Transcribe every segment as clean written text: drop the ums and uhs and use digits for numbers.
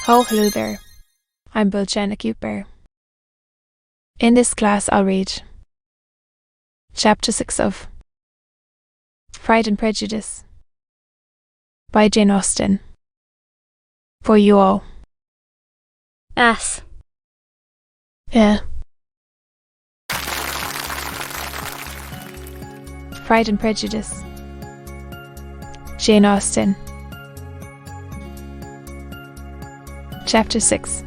Oh, hello there. I'm Jenna Cooper. In this class, I'll read Chapter 6 of Pride and Prejudice by Jane Austen. For you all. S. Yeah. Pride and Prejudice. Jane Austen. Chapter 6.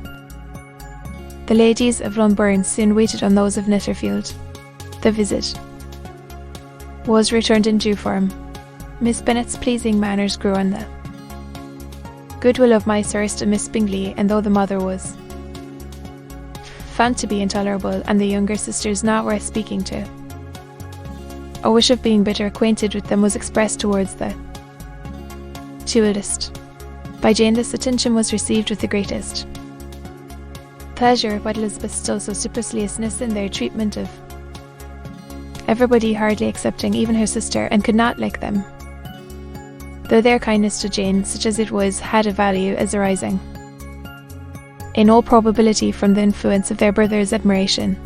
The ladies of Longbourn soon waited on those of Netherfield. The visit was returned in due form. Miss Bennet's pleasing manners grew on the goodwill of my Sirst and Miss Bingley, and though the mother was found to be intolerable and the younger sisters not worth speaking to, a wish of being better acquainted with them was expressed towards the two eldest. By Jane this attention was received with the greatest pleasure, but Elizabeth still so superciliousness in their treatment of everybody, hardly excepting even her sister, and could not like them, though their kindness to Jane, such as it was, had a value as arising in all probability from the influence of their brother's admiration.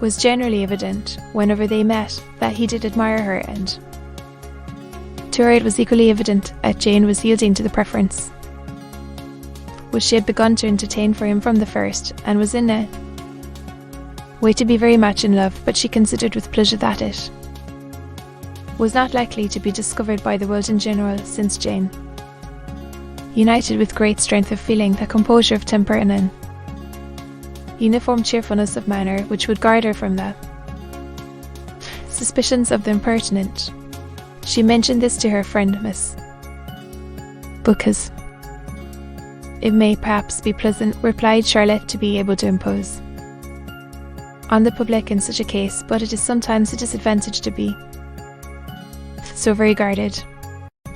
Was generally evident, whenever they met, that he did admire her, and to her it was equally evident that Jane was yielding to the preference which she had begun to entertain for him from the first, and was in a way to be very much in love, but she considered with pleasure that it was not likely to be discovered by the world in general, since Jane, united with great strength of feeling, the composure of temper, and an uniform cheerfulness of manner which would guard her from the suspicions of the impertinent. She mentioned this to her friend Miss, because it may perhaps be pleasant, replied Charlotte, to be able to impose on the public in such a case, but it is sometimes a disadvantage to be so very guarded.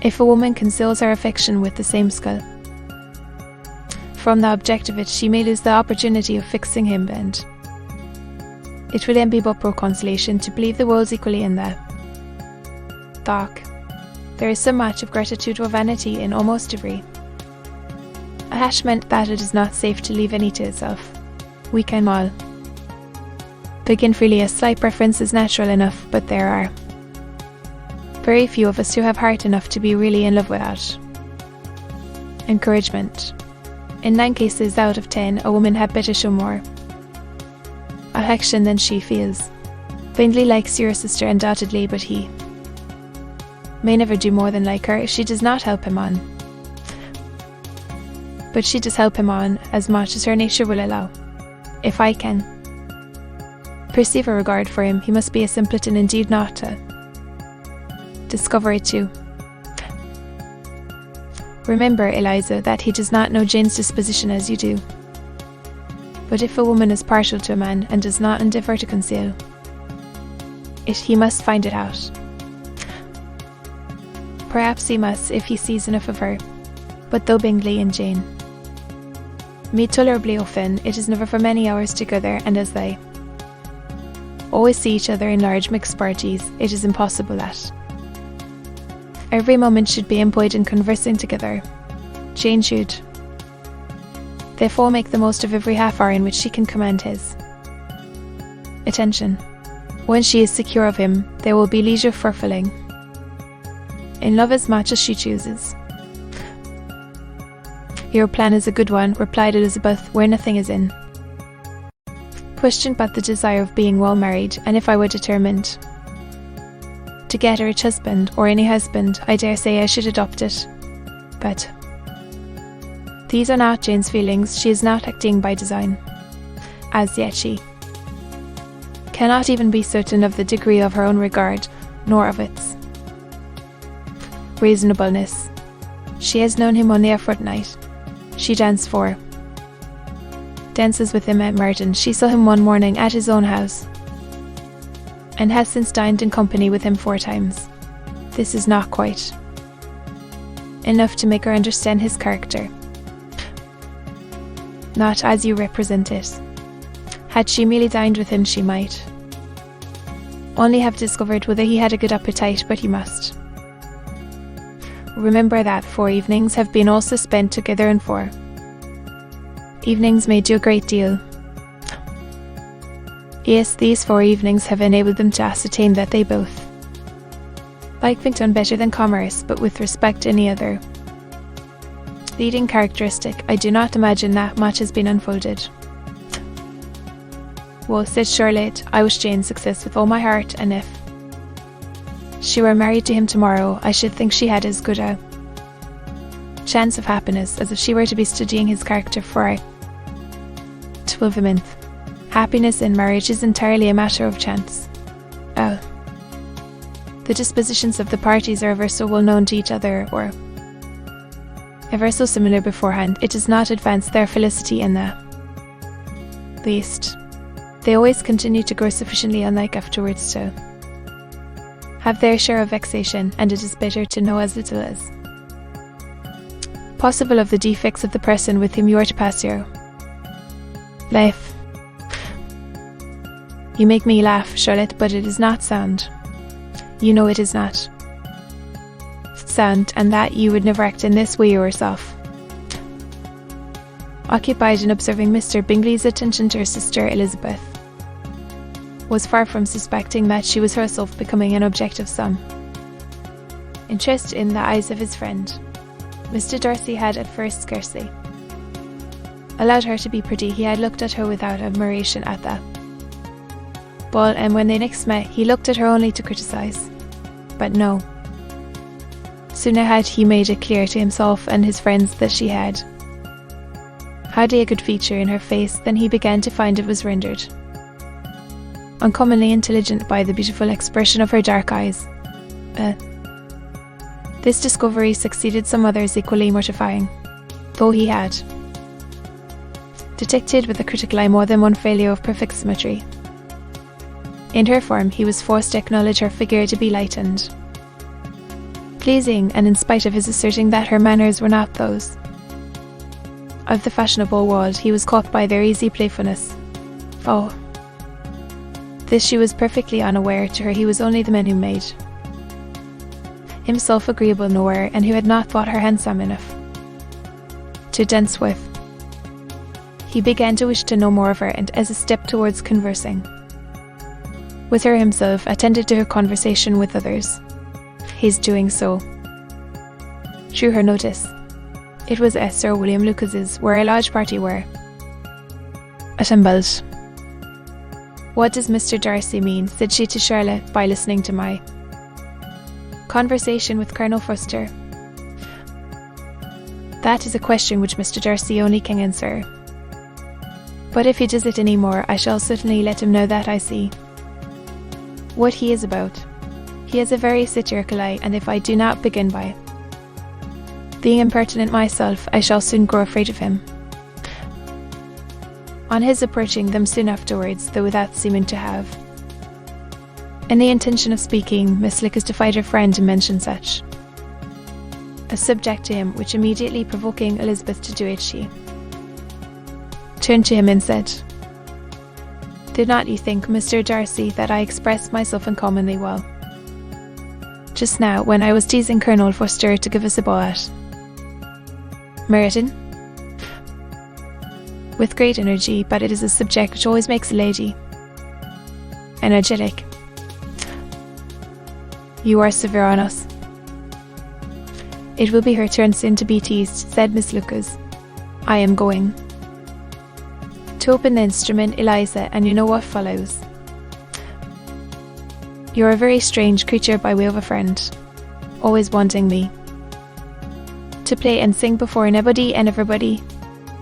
If a woman conceals her affection with the same skill from the object of it, she may lose the opportunity of fixing him, and it would then be but poor consolation to believe the world equally in the thought. There is so much of gratitude or vanity in almost every attachment that it is not safe to leave any to itself. We can all begin freely. A slight preference is natural enough, but there are very few of us who have heart enough to be really in love without encouragement. In 9 cases out of 10, a woman had better show more affection than she feels. Bingley likes your sister undoubtedly, but he may never do more than like her if she does not help him on. But she does help him on as much as her nature will allow. If I can perceive a regard for him, he must be a simpleton indeed not to discover it too. Remember, Eliza, that he does not know Jane's disposition as you do. But if a woman is partial to a man and does not endeavour to conceal it, he must find it out. Perhaps he must, if he sees enough of her. But though Bingley and Jane meet tolerably often, it is never for many hours together, and as they always see each other in large mixed parties, it is impossible that every moment should be employed in conversing together. Jane should therefore make the most of every half hour in which she can command his attention. When she is secure of him, there will be leisure for falling in love as much as she chooses. Your plan is a good one, replied Elizabeth, where nothing is in question but the desire of being well married, and if I were determined to get a rich husband, or any husband, I dare say I should adopt it. But these are not Jane's feelings. She is not acting by design. As yet she cannot even be certain of the degree of her own regard, nor of its reasonableness. She has known him only a fortnight. She danced 4 dances with him at Merton. She saw him one morning at his own house, and has since dined in company with him 4 times. This is not quite enough to make her understand his character, not as you represent it. Had she merely dined with him, she might only have discovered whether he had a good appetite, but he must remember that 4 evenings have been also spent together in 4 evenings may do a great deal. Yes, these 4 evenings have enabled them to ascertain that they both like Vinton better than commerce, but with respect to any other leading characteristic, I do not imagine that much has been unfolded. Well, said Charlotte, I wish Jane success with all my heart, and if she were married to him tomorrow, I should think she had as good a chance of happiness as if she were to be studying his character for a 12 month. Happiness in marriage is entirely a matter of chance. Oh. The dispositions of the parties are ever so well known to each other, or ever so similar beforehand. It does not advance their felicity in the least. They always continue to grow sufficiently unlike afterwards to have their share of vexation, and it is better to know as little as possible of the defects of the person with whom you are to pass your life. You make me laugh, Charlotte, but it is not sound. You know it is not sound, and that you would never act in this way yourself. Occupied in observing Mr. Bingley's attention to her sister Elizabeth, was far from suspecting that she was herself becoming an object of some interest in the eyes of his friend. Mr. Darcy had at first scarcely allowed her to be pretty. He had looked at her without admiration at the ball, and when they next met, he looked at her only to criticise. But no sooner had he made it clear to himself and his friends that she had hardly a good feature in her face than he began to find it was rendered uncommonly intelligent by the beautiful expression of her dark eyes. This discovery succeeded some others equally mortifying, though he had detected with a critical eye more than one failure of perfect symmetry. In her form, he was forced to acknowledge her figure to be light and pleasing, and in spite of his asserting that her manners were not those of the fashionable world, he was caught by their easy playfulness. Oh, this she was perfectly unaware. To her he was only the man who made himself agreeable nowhere, and who had not thought her handsome enough to dance with. He began to wish to know more of her, and as a step towards conversing with her himself, attended to her conversation with others. His doing so drew her notice. It was at Sir William Lucas's, where a large party were assembled. What does Mr. Darcy mean, said she to Charlotte, by listening to my conversation with Colonel Forster? That is a question which Mr. Darcy only can answer. But if he does it any more, I shall certainly let him know that I see what he is about. He has a very satirical eye, and if I do not begin by being impertinent myself, I shall soon grow afraid of him. On his approaching them soon afterwards, though without seeming to have any intention of speaking, Miss Lucas defied her friend to mention such a subject to him, which immediately provoking Elizabeth to do it, she turned to him and said, Did not you think, Mr. Darcy, that I expressed myself uncommonly well just now, when I was teasing Colonel Forster to give us a ball at Meryton? With great energy, but it is a subject which always makes a lady energetic. You are severe on us. It will be her turn soon to be teased, said Miss Lucas. I am going to open the instrument, Eliza, and you know what follows. You're a very strange creature by way of a friend, always wanting me to play and sing before anybody and everybody.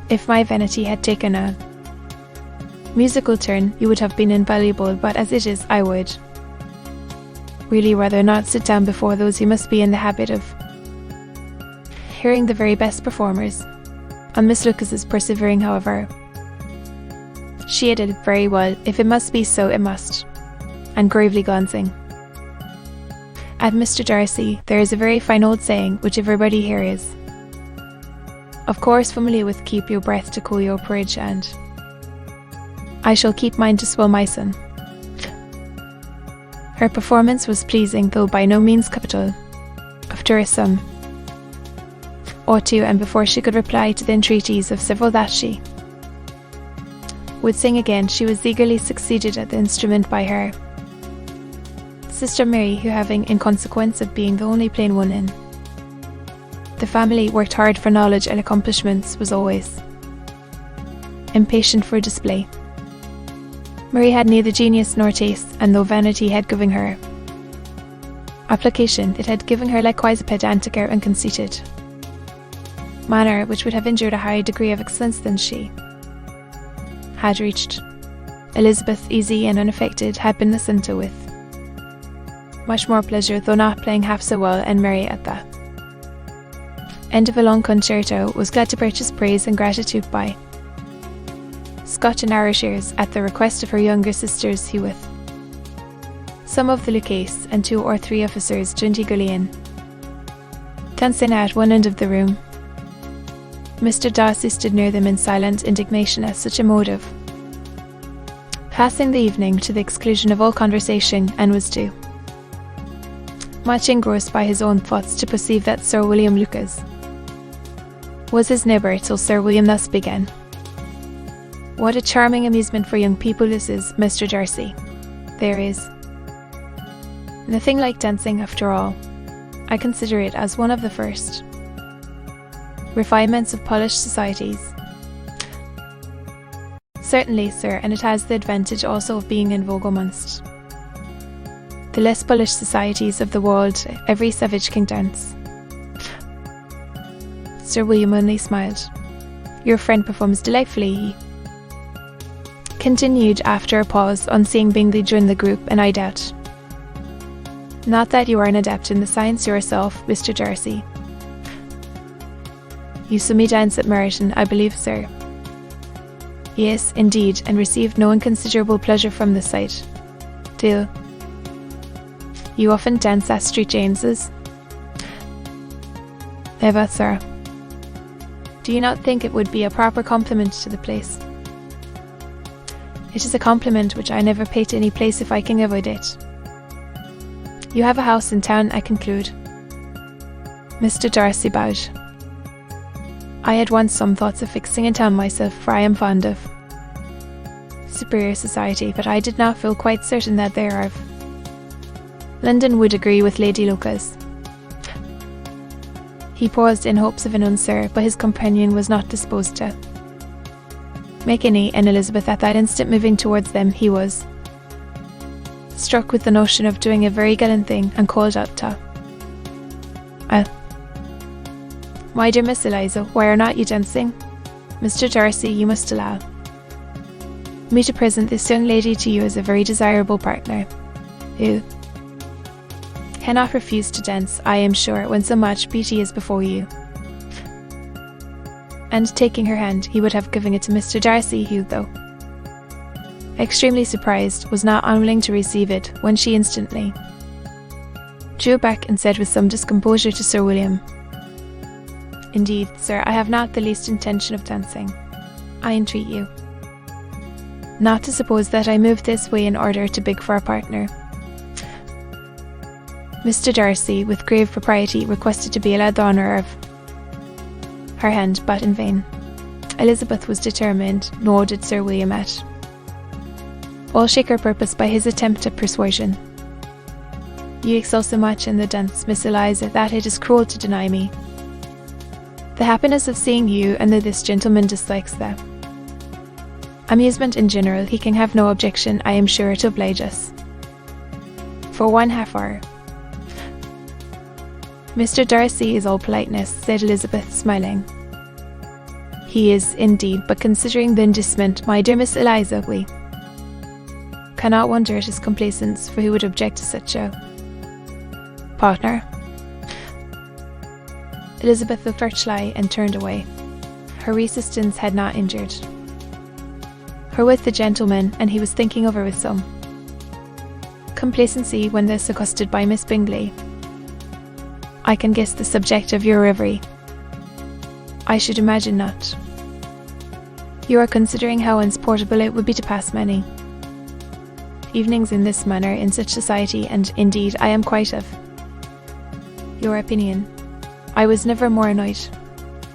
If my vanity had taken a musical turn, you would have been invaluable, but as it is, I would really rather not sit down before those who must be in the habit of hearing the very best performers. On Miss Lucas's persevering, however, she added, Very well, if it must be so, it must, and gravely glancing at Mr. Darcy, there is a very fine old saying, which everybody here is of course familiar with, keep your breath to cool your porridge, and I shall keep mine to swell my son. Her performance was pleasing, though by no means capital. After some ought to, and before she could reply to the entreaties of several that she would sing again, she was eagerly succeeded at the instrument by her sister Mary, who, having, in consequence of being the only plain one in the family, worked hard for knowledge and accomplishments, was always impatient for display. Mary had neither genius nor taste, and though vanity had given her application, it had given her likewise a pedantic air and conceited manner which would have injured a higher degree of excellence than she had reached. Elizabeth, easy and unaffected, had been listened to with much more pleasure, though not playing half so well, and Mary, at the end of a long concerto, was glad to purchase praise and gratitude by Scotch and Irish airs at the request of her younger sisters, who, with some of the Lucchese and 2 or 3 officers, joined eagerly in dancing at one end of the room. Mr. Darcy stood near them in silent indignation at such a mode of passing the evening, to the exclusion of all conversation, and was too much engrossed by his own thoughts to perceive that Sir William Lucas was his neighbour, till Sir William thus began. "What a charming amusement for young people this is, Mr. Darcy. There is nothing like dancing, after all. I consider it as one of the first refinements of polished societies." "Certainly, sir, and it has the advantage also of being in vogue amongst the less polished societies of the world. Every savage can dance." Sir William only smiled. "Your friend performs delightfully," he continued after a pause, on seeing Bingley join the group, "and I doubt not that you are an adept in the science yourself, Mr. Darcy. You saw me dance at Meryton, I believe, sir?" "Yes, indeed, and received no inconsiderable pleasure from the sight. Do you often dance at St. James's?" "Never, sir." "Do you not think it would be a proper compliment to the place?" "It is a compliment which I never pay to any place if I can avoid it." "You have a house in town, I conclude?" Mr. Darcy bowed. "I had once some thoughts of fixing in town myself, for I am fond of superior society, but I did not feel quite certain that the air of London would agree with Lady Lucas." He paused in hopes of an answer, but his companion was not disposed to make any, and Elizabeth at that instant moving towards them, he was struck with the notion of doing a very gallant thing, and called out to "My dear Miss Eliza, why are not you dancing? Mr. Darcy, you must allow me to present this young lady to you as a very desirable partner, who cannot refuse to dance, I am sure, when so much beauty is before you." And taking her hand, he would have given it to Mr. Darcy, who, though extremely surprised, was not unwilling to receive it, when she instantly drew back and said with some discomposure to Sir William, "Indeed, sir, I have not the least intention of dancing. I entreat you not to suppose that I moved this way in order to beg for a partner." Mr. Darcy, with grave propriety, requested to be allowed the honour of her hand, but in vain. Elizabeth was determined, nor did Sir William at all shake her purpose by his attempt at persuasion. "You excel so much in the dance, Miss Eliza, that it is cruel to deny me the happiness of seeing you, and that this gentleman dislikes the amusement in general. He can have no objection, I am sure, to oblige us for 1/2 hour." "Mr. Darcy is all politeness," said Elizabeth, smiling. "He is, indeed, but considering the inducement, my dear Miss Eliza, we cannot wonder at his complaisance, for who would object to such a partner?" Elizabeth looked her sly and turned away. Her resistance had not injured her with the gentleman, and he was thinking over with some complacency when thus accosted by Miss Bingley. "I can guess the subject of your reverie." "I should imagine not. You are considering how insupportable it would be to pass many evenings in this manner, in such society, and indeed I am quite of your opinion. I was never more annoyed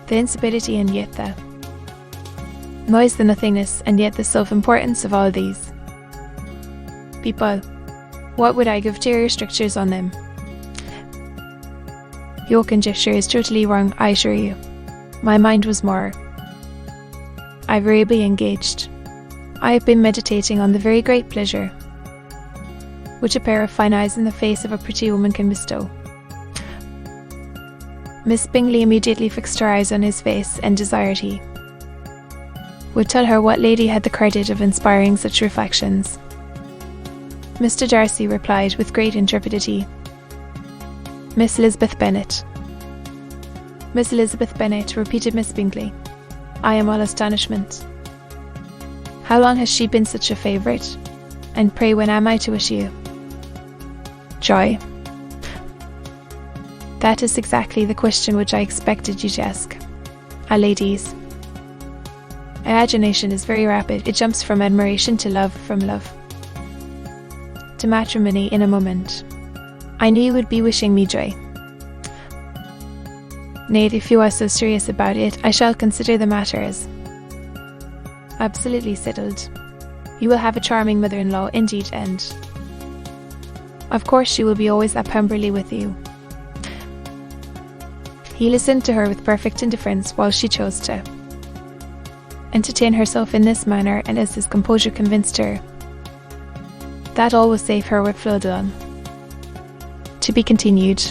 the instability and yet the noise, the nothingness and yet the self-importance of all these people. What would I give to your strictures on them? Your conjecture is totally wrong, I assure you. My mind was more variably engaged. I have been meditating on the very great pleasure which a pair of fine eyes in the face of a pretty woman can bestow. Miss Bingley immediately fixed her eyes on his face and desired he would tell her what lady had the credit of inspiring such reflections. Mr. Darcy replied with great intrepidity, Miss Elizabeth Bennet. Miss Elizabeth Bennet, repeated Miss Bingley. I am all astonishment. How long has she been such a favourite? And pray when am I to wish you joy? That is exactly the question which I expected you to ask. A lady's imagination is very rapid. It jumps from admiration to love, from love to matrimony in a moment. I knew you would be wishing me joy. Nay, if you are so serious about it, I shall consider the matter as absolutely settled. You will have a charming mother-in-law indeed, and of course she will be always at Pemberley with you. He listened to her with perfect indifference while she chose to entertain herself in this manner, and as his composure convinced her that all was safe, her wit flowed on. To be continued.